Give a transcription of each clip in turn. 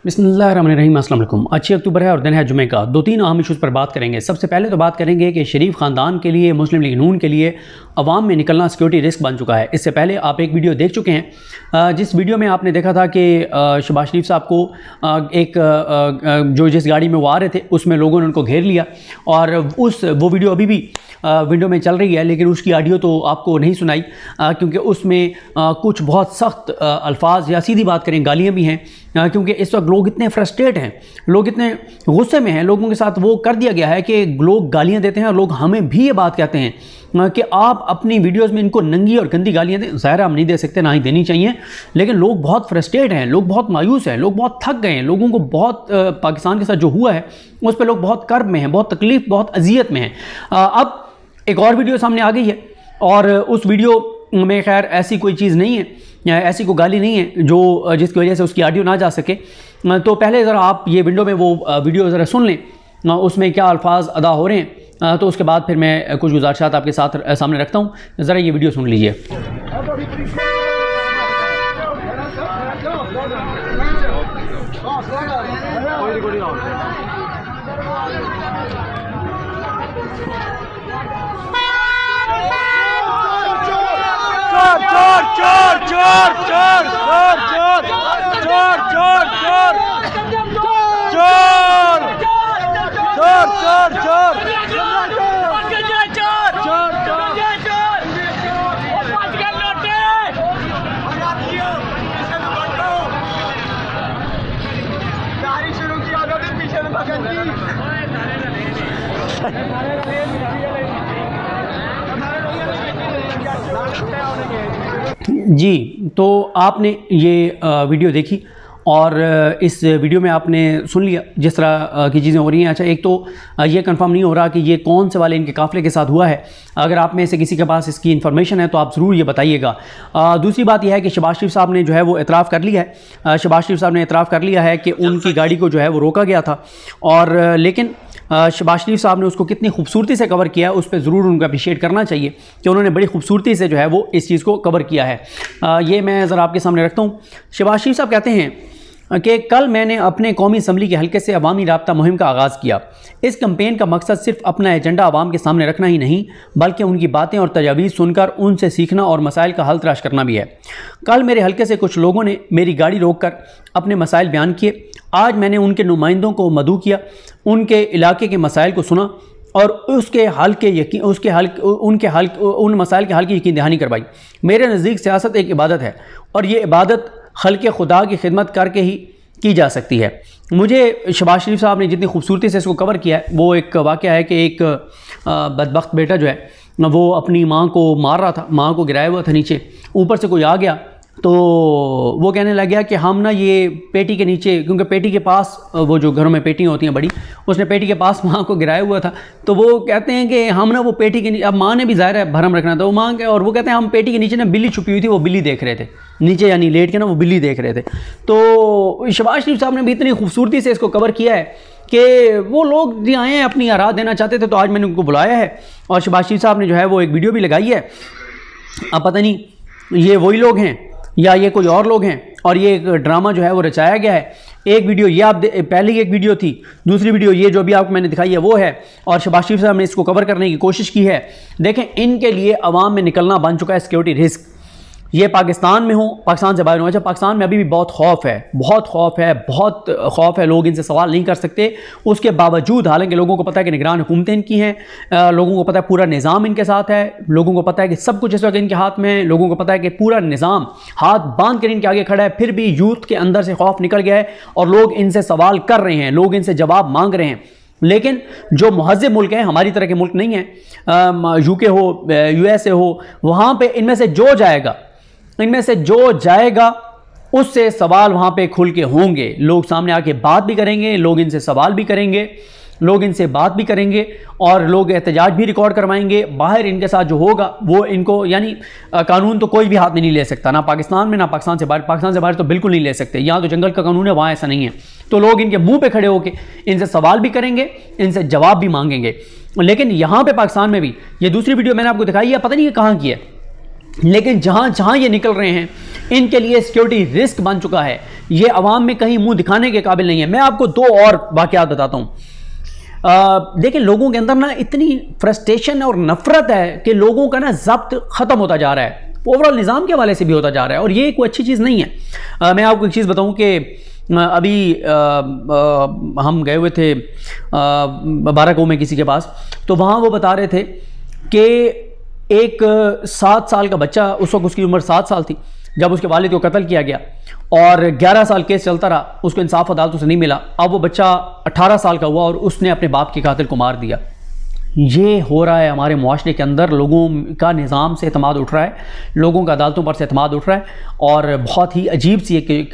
बिस्मिल्लाहिर्रहमानिर्रहीम। अस्सलाम वालेकुम। 8 अक्टूबर है और दिन है जुमे का। 2-3 अहम इशूज़ पर बात करेंगे। सबसे पहले तो बात करेंगे कि शरीफ ख़ानदान के लिए, मुस्लिम लीग नून के लिए अवाम में निकलना सिक्योरिटी रिस्क बन चुका है। इससे पहले आप एक वीडियो देख चुके हैं, जिस वीडियो में आपने देखा था कि शहबाज शरीफ साहब को जो जिस गाड़ी में वो आ रहे थे उसमें लोगों ने उनको घेर लिया, और वो वीडियो अभी भी विंडो में चल रही है, लेकिन उसकी ऑडियो तो आपको नहीं सुनाई क्योंकि उसमें कुछ बहुत सख्त अल्फाज या सीधी बात करें गालियाँ भी हैं, क्योंकि इस वक्त लोग इतने फ्रस्ट्रेट हैं, लोग इतने गुस्से में हैं, लोगों के साथ वो कर दिया गया है कि लोग गालियाँ देते हैं और लोग हमें भी ये बात कहते हैं कि आप अपनी वीडियोस में इनको नंगी और गंदी गालियाँ दें। ज़ाहिर हम नहीं दे सकते, ना ही देनी चाहिए, लेकिन लोग बहुत फ्रस्ट्रेट हैं, लोग बहुत मायूस हैं, लोग बहुत थक गए हैं, लोगों को बहुत पाकिस्तान के साथ जो हुआ है उस पर लोग बहुत कर्ब में हैं, बहुत तकलीफ़, बहुत अजियत में हैं। अब एक और वीडियो सामने आ गई है और उस वीडियो में खैर ऐसी कोई चीज़ नहीं है या ऐसी कोई गाली नहीं है जो जिसकी वजह से उसकी ऑडियो ना जा सके। तो पहले ज़रा आप ये विंडो में वो वीडियो ज़रा सुन लें, उसमें क्या अल्फाज अदा हो रहे हैं, तो उसके बाद फिर मैं कुछ गुजारिशात आपके साथ सामने रखता हूँ। ज़रा ये वीडियो सुन लीजिए। चोर चोर चोर चोर चोर चोर चोर चोर चोर चोर चोर जी, तो आपने ये वीडियो देखी और इस वीडियो में आपने सुन लिया जिस तरह की चीज़ें हो रही हैं। अच्छा, एक तो ये कंफर्म नहीं हो रहा कि ये कौन से वाले इनके काफ़िले के साथ हुआ है। अगर आप में से किसी के पास इसकी इन्फॉर्मेशन है तो आप ज़रूर ये बताइएगा। दूसरी बात यह है कि शहबाज शरीफ साहब ने जो है वो इतराफ़ कर लिया है। शहबाज शरीफ साहब ने इतराफ़ कर लिया है कि उनकी गाड़ी को जो है वो रोका गया था, और लेकिन शहबाज शरीफ साहब ने उसको कितनी खूबसूरती से कवर किया है उस पर ज़रूर उनको अप्रिशिएट करना चाहिए कि उन्होंने बड़ी खूबसूरती से जो है वो इस चीज़ को कवर किया है। ये मैं ज़रा आपके सामने रखता हूँ। शहबाज शरीफ साहब कहते हैं कि कल मैंने अपने कौमी असम्बली के हल्के से अवामी राब्ता मुहिम का आगाज़ किया। इस कैंपेन का मकसद सिर्फ अपना एजेंडा आवाम के सामने रखना ही नहीं, बल्कि उनकी बातें और तजावीज़ सुनकर उनसे सीखना और मसाइल का हल तलाश करना भी है। कल मेरे हल्के से कुछ लोगों ने मेरी गाड़ी रोककर अपने मसाइल बयान किए। आज मैंने उनके नुमाइंदों को मदऊ किया, उनके इलाके के मसाइल को सुना और उन मसाइल के हल की यकीन दहानी करवाई। मेरे नज़दीक सियासत एक इबादत है और ये इबादत खल्क़े खुदा की खिदमत करके ही की जा सकती है। मुझे शहबाज शरीफ साहब ने जितनी खूबसूरती से इसको कवर किया है, वो एक वाक़या है कि एक बदबख्त बेटा जो है वो अपनी माँ को मार रहा था, माँ को गिराया हुआ था नीचे, ऊपर से कोई आ गया तो वो कहने लग गया कि हम ना ये पेटी के नीचे, क्योंकि पेटी के पास वो जो घरों में पेटियाँ होती हैं बड़ी, उसने पेटी के पास माँ को गिराया हुआ था। तो वो कहते हैं कि हम ना वो पेटी के नीचे, अब माँ ने भी ज़ाहिर है भरम रखना था, वो माँ के, और वो कहते हैं हम पेटी के नीचे ना बिल्ली छुपी हुई थी, वो बिल्ली देख रहे थे नीचे, यानी लेट के ना वो बिल्ली देख रहे थे। तो शहबाज शरीफ साहब ने भी इतनी खूबसूरती से इसको कवर किया है कि वो लोग जो आए हैं अपनी आराह देना चाहते थे, तो आज मैंने उनको बुलाया है और शहबाज शरीफ साहब ने जो है वो एक वीडियो भी लगाई है। अब पता नहीं ये वही लोग हैं या ये कोई और लोग हैं, और ये एक ड्रामा जो है वो रचाया गया है। एक वीडियो ये आप पहले एक वीडियो थी, दूसरी वीडियो ये जो भी आपको मैंने दिखाई है वो है, और शहबाज शरीफ साहब ने इसको कवर करने की कोशिश की है। देखें, इनके लिए अवाम में निकलना बन चुका है सिक्योरिटी रिस्क। ये पाकिस्तान में हो, पाकिस्तान से बाहर हो। अच्छा, पाकिस्तान में अभी भी बहुत खौफ है, बहुत खौफ है, बहुत खौफ है, लोग इनसे सवाल नहीं कर सकते। उसके बावजूद, हालांकि लोगों को पता है कि निगरान हुकूमतें इनकी हैं, लोगों को पता है पूरा निज़ाम इनके साथ है, लोगों को पता है कि सब कुछ इस वक्त इनके हाथ में है, लोगों को पता है कि पूरा निज़ाम हाथ बांध कर इनके आगे खड़ा है, फिर भी यूथ के अंदर से खौफ निकल गया है और लोग इनसे सवाल कर रहे हैं, लोग इनसे जवाब मांग रहे हैं। लेकिन जो महज़्ज़ब मुल्क हैं, हमारी तरह के मुल्क नहीं हैं, यूके हो, USA हो, वहाँ पर इनमें से जो जाएगा उससे सवाल वहाँ पे खुल के होंगे, लोग सामने आके बात भी करेंगे, लोग इनसे सवाल भी करेंगे, लोग इनसे बात भी करेंगे और लोग एहतजाज भी रिकॉर्ड करवाएंगे। बाहर इनके साथ जो होगा वो इनको, यानी कानून तो कोई भी हाथ में नहीं ले सकता, ना पाकिस्तान में ना पाकिस्तान से बाहर। पाकिस्तान से बाहर तो बिल्कुल नहीं ले सकते, यहाँ तो जंगल का कानून है, वहाँ ऐसा नहीं है। तो लोग इनके मुँह पर खड़े होकर इनसे सवाल भी करेंगे, इनसे जवाब भी मांगेंगे। लेकिन यहाँ पर पाकिस्तान में भी, ये दूसरी वीडियो मैंने आपको दिखाई है, पता नहीं ये कहाँ की है, लेकिन जहाँ जहाँ ये निकल रहे हैं इनके लिए सिक्योरिटी रिस्क बन चुका है। ये अवाम में कहीं मुंह दिखाने के काबिल नहीं है। मैं आपको दो और वाक़यात बताता हूँ। देखिए, लोगों के अंदर ना इतनी फ्रस्ट्रेशन और नफरत है कि लोगों का ना ज़ब्त ख़त्म होता जा रहा है, ओवरऑल निज़ाम के हवाले से भी होता जा रहा है, और ये कोई अच्छी चीज़ नहीं है। मैं आपको एक चीज़ बताऊँ कि अभी हम गए हुए थे बाराकों में किसी के पास, तो वहाँ वो बता रहे थे कि एक 7 साल का बच्चा, उस वक्त उसकी उम्र 7 साल थी जब उसके वालिद को कत्ल किया गया, और 11 साल केस चलता रहा, उसको इंसाफ अदालतों से नहीं मिला। अब वो बच्चा 18 साल का हुआ और उसने अपने बाप के कातिल को मार दिया। ये हो रहा है हमारे मुआशरे के अंदर। लोगों का निज़ाम से एतमाद उठ रहा है, लोगों का अदालतों पर से एतमाद उठ रहा है, और बहुत ही अजीब सी एक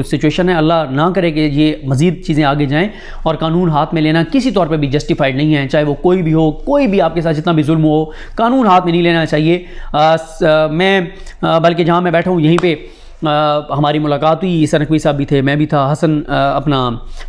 सिचुएशन है। अल्लाह ना करे कि ये मज़ीद चीज़ें आगे जाएं, और कानून हाथ में लेना किसी तौर पे भी जस्टिफाइड नहीं है, चाहे वो कोई भी हो, कोई भी आपके साथ जितना भी जुल्म हो, कानून हाथ में नहीं लेना चाहिए। मैं बल्कि जहाँ मैं बैठा हूँ यहीं पर हमारी मुलाकात हुई, ईसा नकवी साहब भी थे, मैं भी था, हसन अपना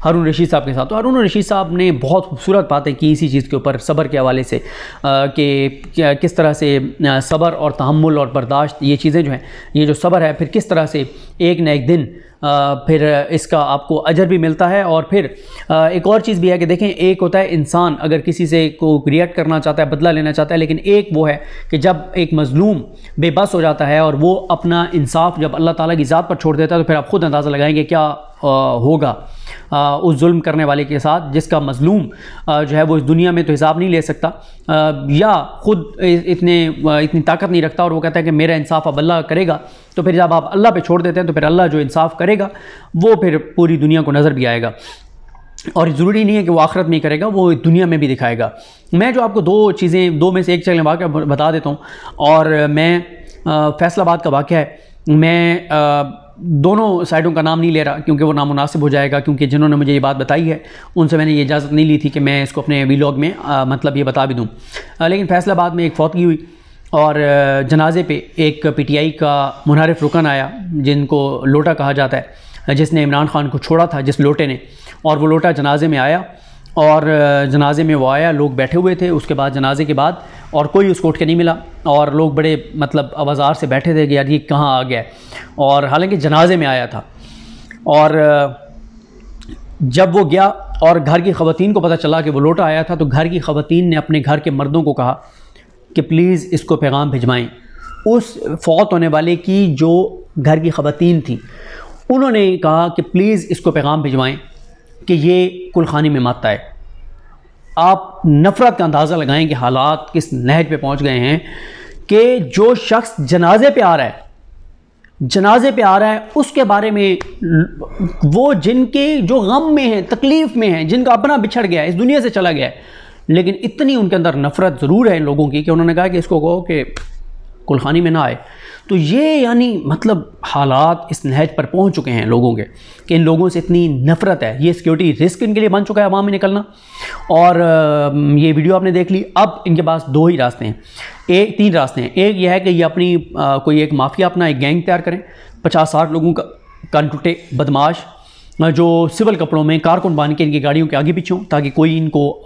हारून रशीद साहब के साथ। तो हारून रशीद साहब ने बहुत खूबसूरत बातें की इसी चीज़ के ऊपर, सब्र के हवाले से, कि किस तरह से सब्र और तहम्मुल और बर्दाश्त, ये चीज़ें जो हैं, ये जो सब्र है, फिर किस तरह से एक न एक दिन फिर इसका आपको अजर भी मिलता है। और फिर एक और चीज़ भी है कि देखें, एक होता है इंसान अगर किसी से को रिएक्ट करना चाहता है, बदला लेना चाहता है, लेकिन एक वो है कि जब एक मज़लूम बेबस हो जाता है और वो अपना इंसाफ जब अल्लाह ताला की ज़ात पर छोड़ देता है, तो फिर आप खुद अंदाज़ा लगाएंगे क्या होगा उस जुल्म करने वाले के साथ, जिसका मज़लूम जो है वो इस दुनिया में तो हिसाब नहीं ले सकता, या ख़ुद इतनी ताकत नहीं रखता, और वो कहता है कि मेरा इंसाफ अब अल्लाह करेगा। तो फिर जब आप अल्लाह पे छोड़ देते हैं, तो फिर अल्लाह जो इंसाफ करेगा वो फिर पूरी दुनिया को नज़र भी आएगा, और ज़रूरी नहीं है कि वो आखिरत में ही करेगा, वो दुनिया में भी दिखाएगा। मैं जो आपको दो में से एक चलने वाक़या बता देता हूँ, और मैं फैसलाबाद का वाक़या है। मैं दोनों साइडों का नाम नहीं ले रहा क्योंकि वो नामुनासिब हो जाएगा, क्योंकि जिन्होंने मुझे ये बात बताई है उनसे मैंने ये इजाज़त नहीं ली थी कि मैं इसको अपने वीलॉग में मतलब ये बता भी दूँ। लेकिन फैसलाबाद में एक फौतगी हुई, और जनाजे पे एक PTI का मुनहरिफ रुकन आया, जिनको लोटा कहा जाता है, जिसने इमरान खान को छोड़ा था, जिस लोटे ने, और वो लोटा जनाजे में आया, और जनाजे में वो आया, लोग बैठे हुए थे उसके बाद, जनाजे के बाद, और कोई उसको उठ के नहीं मिला, और लोग बड़े मतलब आवाज़ार से बैठे थे कि यार ये कहाँ आ गया, और हालांकि जनाजे में आया था। और जब वो गया और घर की ख़वातीन को पता चला कि वो लोटा आया था, तो घर की ख़वातीन ने अपने घर के मर्दों को कहा कि प्लीज़ इसको पैगाम भिजवाएँ। उस फौत होने वाले की जो घर की ख़वातीन थी, उन्होंने कहा कि प्लीज़ इसको पैगाम भिजवाएँ कि ये कुलखानी में मत आए। आप नफ़रत का अंदाज़ा लगाएं कि हालात किस नहज पे पहुंच गए हैं, कि जो शख्स जनाजे पे आ रहा है उसके बारे में, वो जिनके जो गम में हैं, तकलीफ़ में हैं, जिनका अपना बिछड़ गया है, इस दुनिया से चला गया है, लेकिन इतनी उनके अंदर नफ़रत ज़रूर है इन लोगों की कि उन्होंने कहा कि इसको कहो कि कुलखानी में ना आए। तो ये यानी मतलब हालात इस नहज पर पहुंच चुके हैं लोगों के कि इन लोगों से इतनी नफ़रत है। ये सिक्योरिटी रिस्क इनके लिए बन चुका है अवाम में निकलना। और ये वीडियो आपने देख ली। अब इनके पास तीन रास्ते हैं। एक यह है कि ये अपनी कोई एक माफिया, अपना एक गैंग तैयार करें, 50-60 लोगों का कानटुटे बदमाश जो सिविल कपड़ों में कारकुन बांध के इनकी गाड़ियों के आगे पीछे हों, ताकि कोई इनको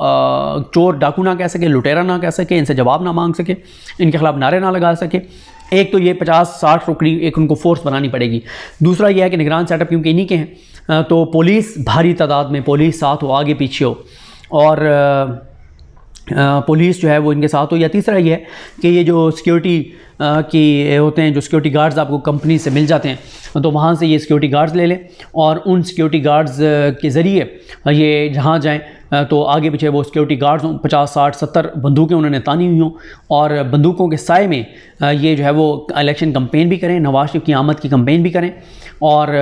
चोर डाकू ना कह सके, लुटेरा ना कह सके, इनसे जवाब ना मांग सके, इनके खिलाफ नारे ना लगा सके। एक तो ये 50-60 रुकनी एक उनको फोर्स बनानी पड़ेगी। दूसरा यह है कि निगरान सेटअप क्योंकि इन्हीं के हैं, तो पुलिस भारी तादाद में, पुलिस साथ हो, आगे पीछे हो, और पुलिस जो है वो इनके साथ हो। या तीसरा ये है कि ये जो सिक्योरिटी की होते हैं, जो सिक्योरिटी गार्ड्स आपको कंपनी से मिल जाते हैं, तो वहाँ से ये सिक्योरिटी गार्ड्स ले लें, और उन सिक्योरिटी गार्ड्स के ज़रिए ये जहाँ जाएं तो आगे पीछे वो सिक्योरिटी गार्ड्स हों, 50-60-70 बंदूकें उन्होंने तानी हुई हों, और बंदूकों के साए में ये जो है वो इलेक्शन कंपेन भी करें, नवाज शरीफ की आमद की कंपेन भी करें, और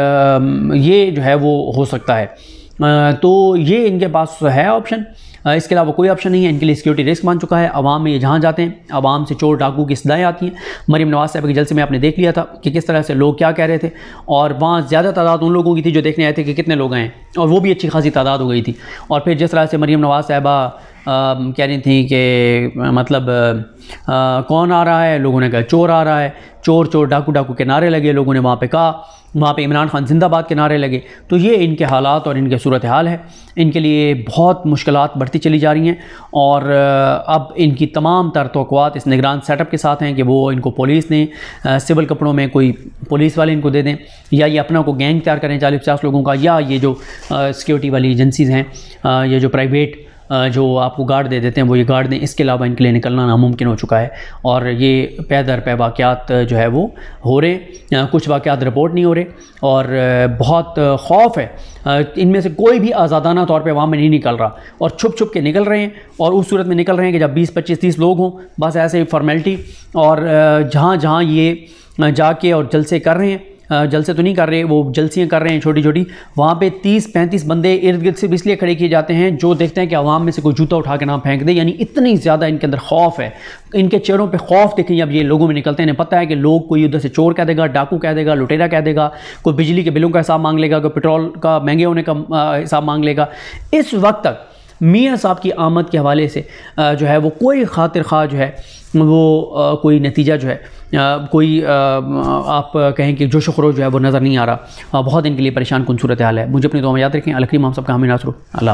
ये जो है वो हो सकता है। तो ये इनके पास है ऑप्शन, इसके अलावा कोई ऑप्शन नहीं है। इनके लिए सिक्योरिटी रिस्क बन चुका है। अवाम में ये जहाँ जाते हैं, अवाम से चोर डाकू की सदाएँ आती हैं। मरीम नवाज साहब के जलसे में आपने देख लिया था कि किस तरह से लोग क्या कह रहे थे, और वहाँ ज़्यादा तादाद उन लोगों की थी जो देखने आए थे कि कितने लोग आए, और वो भी अच्छी खासी तादाद हो गई थी। और फिर जिस तरह से मरीम नवाज साहबा कह रही थी कि मतलब कौन आ रहा है, लोगों ने कहा चोर आ रहा है, चोर चोर डाकू डाकू के नारे लगे, लोगों ने वहाँ पे कहा, वहाँ पे इमरान खान जिंदाबाद के नारे लगे। तो ये इनके हालात और इनके सूरत हाल है। इनके लिए बहुत मुश्किलात बढ़ती चली जा रही हैं और अब इनकी तमाम तर तवक्कुआत इस निगरान सेटअप के साथ हैं कि वो इनको पुलिस ने सिविल कपड़ों में कोई पुलिस वाले इनको दे दें, या ये अपना को गैंग तैयार करें 40-50 लोगों का, या ये जो सिक्योरिटी वाली एजेंसीज़ हैं, ये जो प्राइवेट जो आपको गार्ड दे देते हैं वो ये गार्ड दें। इसके अलावा इनके लिए निकलना नामुमकिन हो चुका है और ये पै दर पै वाक़यात जो है वो हो रहे, कुछ वाक़यात रिपोर्ट नहीं हो रहे और बहुत खौफ है। इनमें से कोई भी आज़ादाना तौर पे वहाँ में नहीं निकल रहा और छुप छुप के निकल रहे हैं, और उस सूरत में निकल रहे हैं कि जब 20-25-30 लोग हों, बस ऐसे ही फॉर्मेलिटी, और जहाँ जहाँ ये जाके और जलसे कर रहे हैं, जलसे तो नहीं कर रहे, वो जलसियाँ कर रहे हैं छोटी छोटी, वहाँ पे 30-35 बंदे इर्द गिर्द सिर्फ इसलिए खड़े किए जाते हैं जो देखते हैं कि आवाम में से कोई जूता उठा के ना फेंक दे। यानी इतनी ज़्यादा इनके अंदर खौफ है, इनके चेहरों पे खौफ देखें अब ये लोगों में निकलते हैं। इन्हें पता है कि लोग कोई उधर से चोर कह देगा, डाकू कह देगा, लुटेरा कह देगा, कोई बिजली के बिलों का हिसाब मांग लेगा, कोई पेट्रोल का महंगे होने का हिसाब मांग लेगा। इस वक्त तक मियाँ साहब की आमद के हवाले से जो है वो कोई खातिर खा जो है वो कोई नतीजा जो है कोई आप कहें कि जोश खरोश जो है वो नज़र नहीं आ रहा। बहुत इनके लिए परेशान कुन सूरत हाल है। मुझे अपनी दुआ में याद रखें। अल करीम हम सब का हमें नासर। अल्लाह।